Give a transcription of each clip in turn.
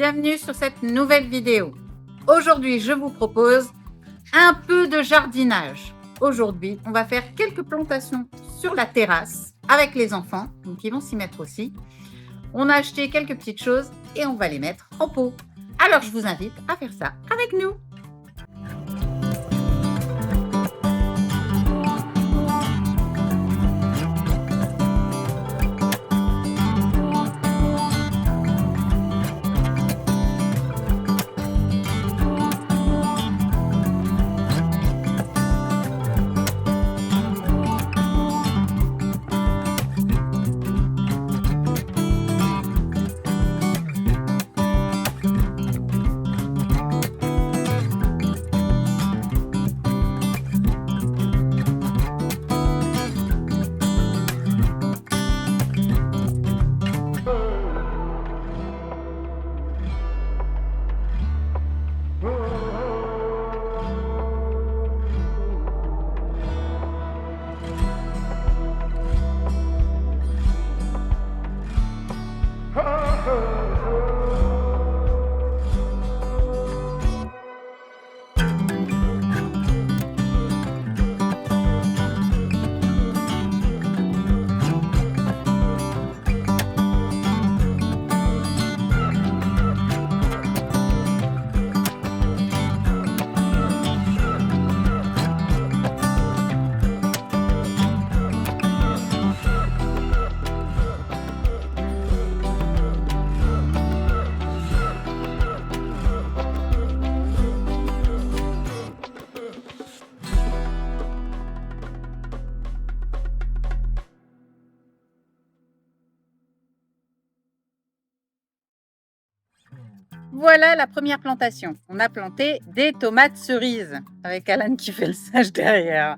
bienvenue sur cette nouvelle vidéo. Aujourd'hui, je vous propose un peu de jardinage. Aujourd'hui, on va faire quelques plantations sur la terrasse avec les enfants, donc ils vont s'y mettre aussi. On a acheté quelques petites choses et on va les mettre en pot. Alors, je vous invite à faire ça avec nous. Voilà la première plantation. On a planté des tomates cerises avec Alan qui fait le sage derrière.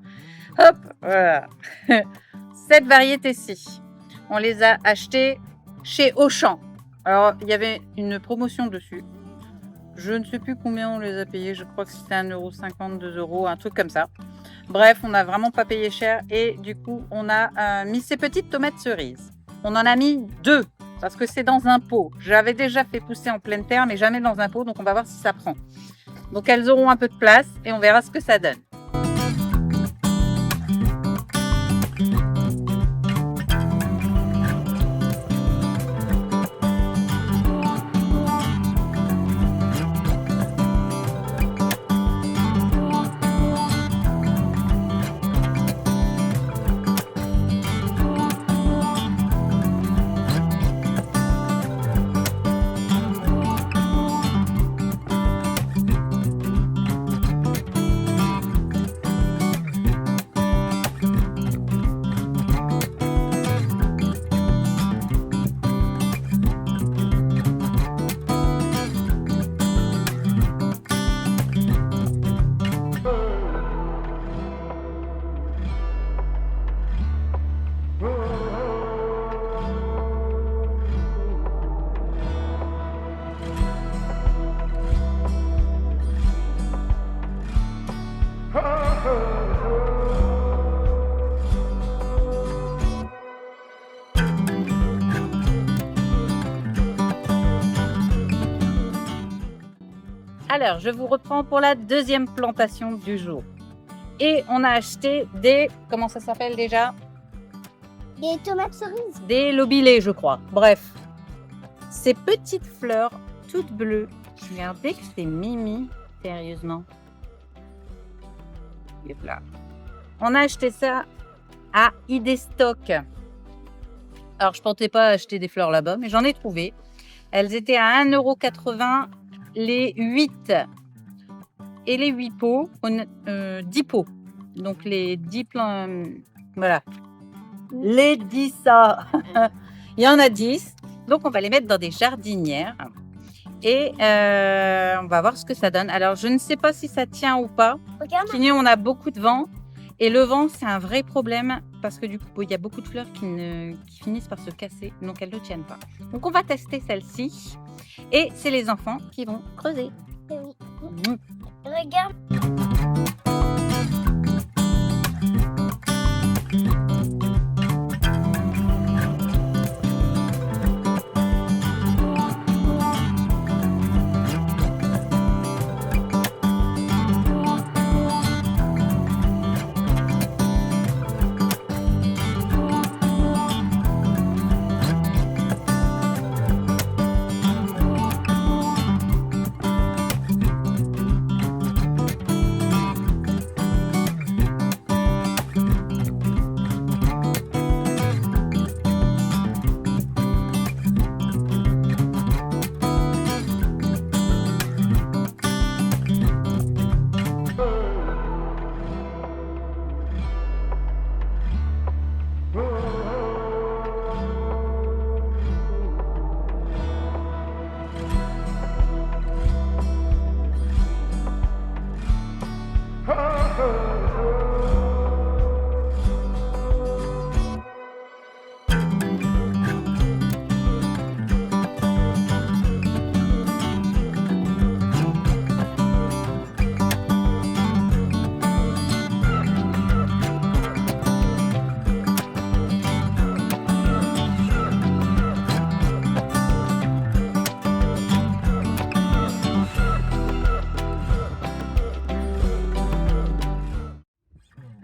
Hop, voilà. Cette variété-ci, on les a achetées chez Auchan. Alors, il y avait une promotion dessus. Je ne sais plus combien on les a payés. Je crois que c'était 1,50 €, 2 €, un truc comme ça. Bref, on n'a vraiment pas payé cher. Et du coup, on a mis ces petites tomates cerises. On en a mis 2. Parce que c'est dans un pot. J'avais déjà fait pousser en pleine terre, mais jamais dans un pot, donc on va voir si ça prend. Donc elles auront un peu de place et on verra ce que ça donne. Alors, je vous reprends pour la deuxième plantation du jour. Et on a acheté des... Comment ça s'appelle déjà? Des tomates cerises. Des lobilets, je crois. Bref, ces petites fleurs toutes bleues. Regardez que c'est mimi, sérieusement. Et voilà. On a acheté ça à Idestock. Alors, je ne pensais pas acheter des fleurs là-bas, mais j'en ai trouvé. Elles étaient à 1,80 € les 8. Et les 8 pots, 10 pots. Donc, les 10 plants... voilà. Les 10 ça. Il y en a 10. Donc, on va les mettre dans des jardinières. Et on va voir ce que ça donne. Alors, je ne sais pas si ça tient ou pas. Regarde. Sinon, on a beaucoup de vent. Et le vent, c'est un vrai problème parce que du coup, il y a beaucoup de fleurs qui finissent par se casser. Donc, elles ne tiennent pas. Donc, on va tester celle-ci. Et c'est les enfants qui vont creuser. Oui. Regarde.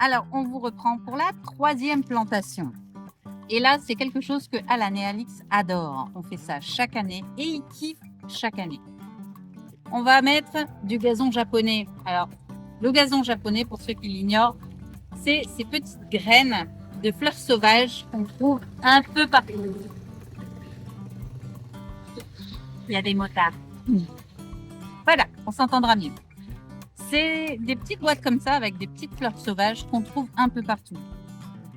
Alors, on vous reprend pour la 3e plantation. Et là, c'est quelque chose que Alan et Alix adorent. On fait ça chaque année et ils kiffent chaque année. On va mettre du gazon japonais. Alors, le gazon japonais, pour ceux qui l'ignorent, c'est ces petites graines de fleurs sauvages qu'on trouve un peu partout. Il y a des motards. Voilà, on s'entendra mieux. C'est des petites boîtes comme ça avec des petites fleurs sauvages qu'on trouve un peu partout.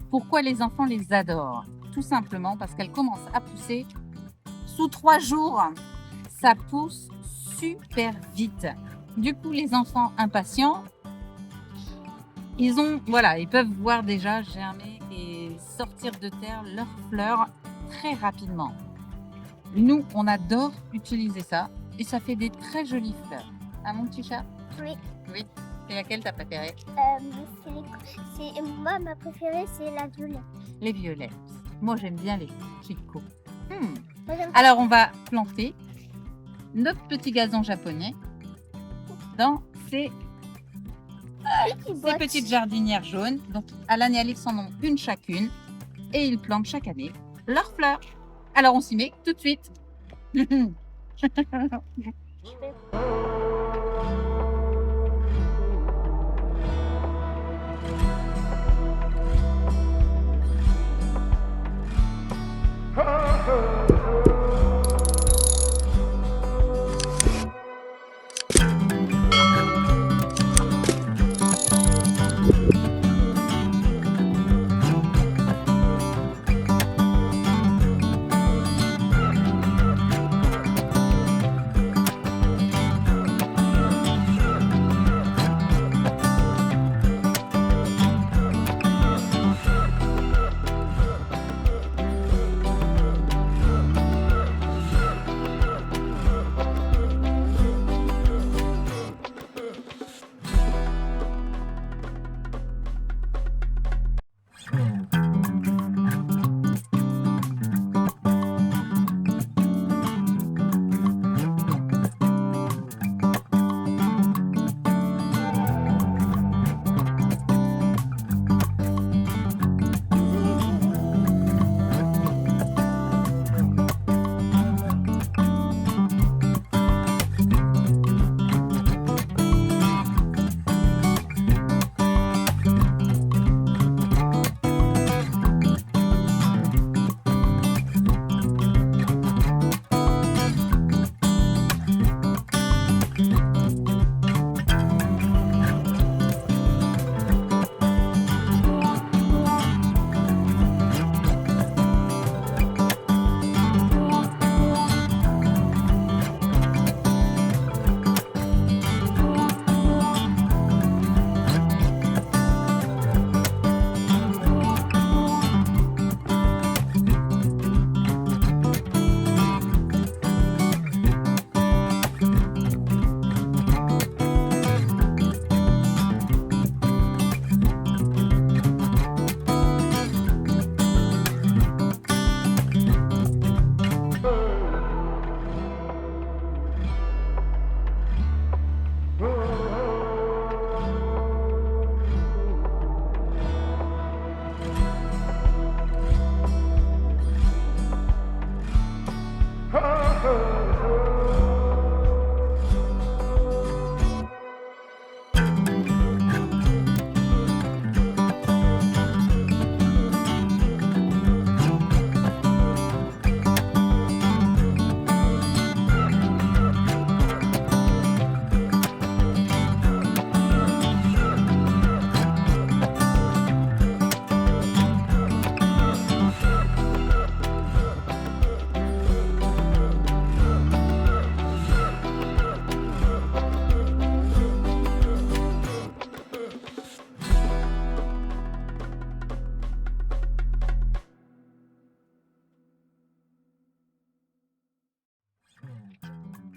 Pourquoi les enfants les adorent? Tout simplement parce qu'elles commencent à pousser sous 3 jours. Ça pousse super vite. Du coup, les enfants impatients, ils peuvent voir déjà germer et sortir de terre leurs fleurs très rapidement. Nous, on adore utiliser ça et ça fait des très jolies fleurs. Ah mon petit chat? Oui. Oui. Et laquelle t'as préférée? Moi, ma préférée, c'est la violette. Les violettes. Moi, j'aime bien les chicots. Moi, j'aime Alors, on va planter notre petit gazon japonais dans ces boîtes. petites jardinières jaunes. Donc, Alan et Alix en ont une chacune et ils plantent chaque année leurs fleurs. Alors, on s'y met tout de suite.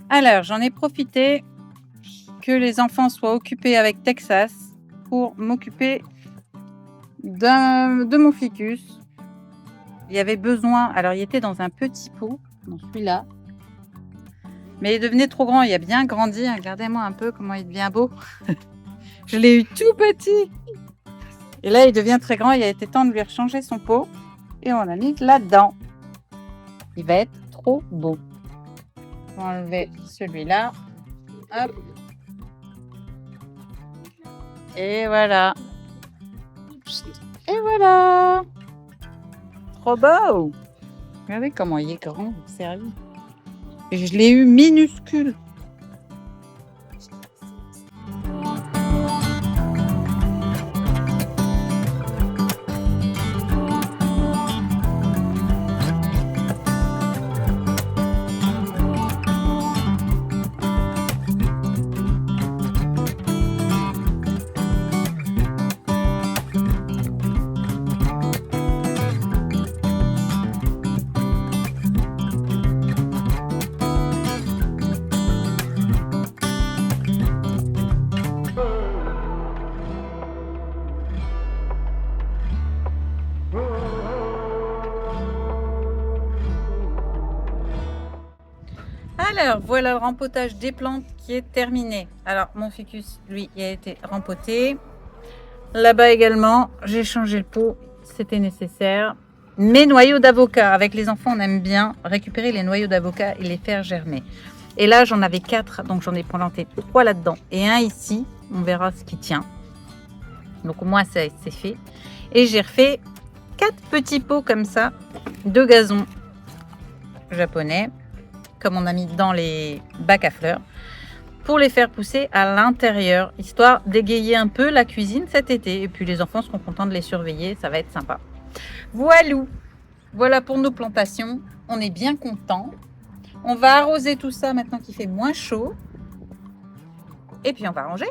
Alors, j'en ai profité que les enfants soient occupés avec Texas pour m'occuper de mon ficus. Il y avait besoin, alors il était dans un petit pot, dans celui-là, mais il devenait trop grand, il a bien grandi. Regardez-moi un peu comment il devient beau. Je l'ai eu tout petit Et là, il devient très grand. Il a été temps de lui rechanger son pot. Et on l'a mis là-dedans. Il va être trop beau. On va enlever celui-là. Hop. Et voilà. Et voilà. Trop beau. Regardez comment il est grand, sérieux. Et je l'ai eu minuscule. Alors, voilà le rempotage des plantes qui est terminé. Alors, mon ficus, lui, il a été rempoté. Là-bas également, j'ai changé le pot. C'était nécessaire. Mes noyaux d'avocat. Avec les enfants, on aime bien récupérer les noyaux d'avocat et les faire germer. Et là, j'en avais 4, donc j'en ai planté 3 là-dedans. Et un ici, on verra ce qui tient. Donc au moins, c'est fait. Et j'ai refait 4 petits pots comme ça de gazon japonais, comme on a mis dans les bacs à fleurs, pour les faire pousser à l'intérieur, histoire d'égayer un peu la cuisine cet été. Et puis les enfants seront contents de les surveiller, ça va être sympa. Voilà pour nos plantations. On est bien contents. On va arroser tout ça maintenant qu'il fait moins chaud. Et puis on va ranger.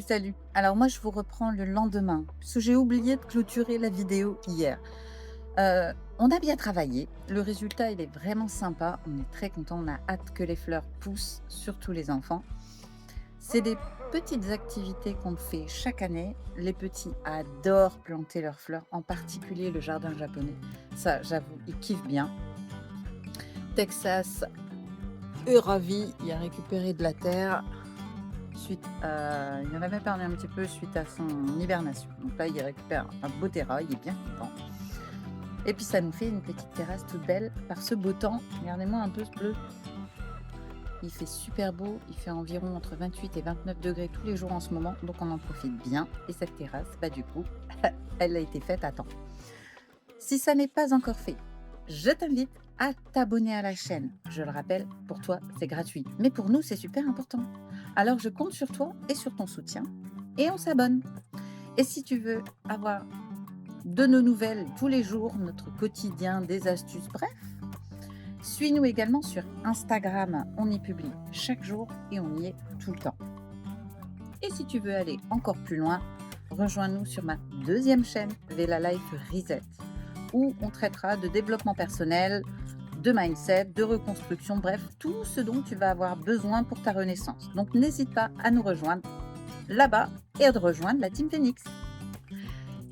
Salut. Alors moi, je vous reprends le lendemain, parce que j'ai oublié de clôturer la vidéo hier. On a bien travaillé. Le résultat, il est vraiment sympa. On est très content. On a hâte que les fleurs poussent, surtout les enfants. C'est des petites activités qu'on fait chaque année. Les petits adorent planter leurs fleurs, en particulier le jardin japonais. Ça, j'avoue, ils kiffent bien. Texas est ravi. Il a récupéré de la terre. Il en avait perdu un petit peu suite à son hibernation. Donc là, il récupère un beau terrain, il est bien content. Et puis ça nous fait une petite terrasse toute belle par ce beau temps. Regardez-moi un peu ce bleu. Il fait super beau, il fait environ entre 28 et 29 degrés tous les jours en ce moment, donc on en profite bien. Et cette terrasse, du coup, elle a été faite à temps. Si ça n'est pas encore fait, je t'invite à t'abonner à la chaîne. Je le rappelle, pour toi, c'est gratuit. Mais pour nous, c'est super important. Alors, je compte sur toi et sur ton soutien. Et on s'abonne. Et si tu veux avoir de nos nouvelles tous les jours, notre quotidien, des astuces, bref, suis-nous également sur Instagram. On y publie chaque jour et on y est tout le temps. Et si tu veux aller encore plus loin, rejoins-nous sur ma deuxième chaîne, Vela Life Reset, où on traitera de développement personnel, de mindset, de reconstruction, bref, tout ce dont tu vas avoir besoin pour ta renaissance. Donc n'hésite pas à nous rejoindre là-bas et à rejoindre la Team Phoenix.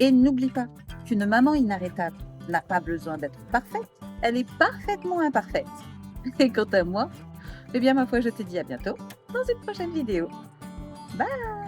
Et n'oublie pas qu'une maman inarrêtable n'a pas besoin d'être parfaite, elle est parfaitement imparfaite. Et quant à moi, eh bien ma foi, je te dis à bientôt dans une prochaine vidéo. Bye!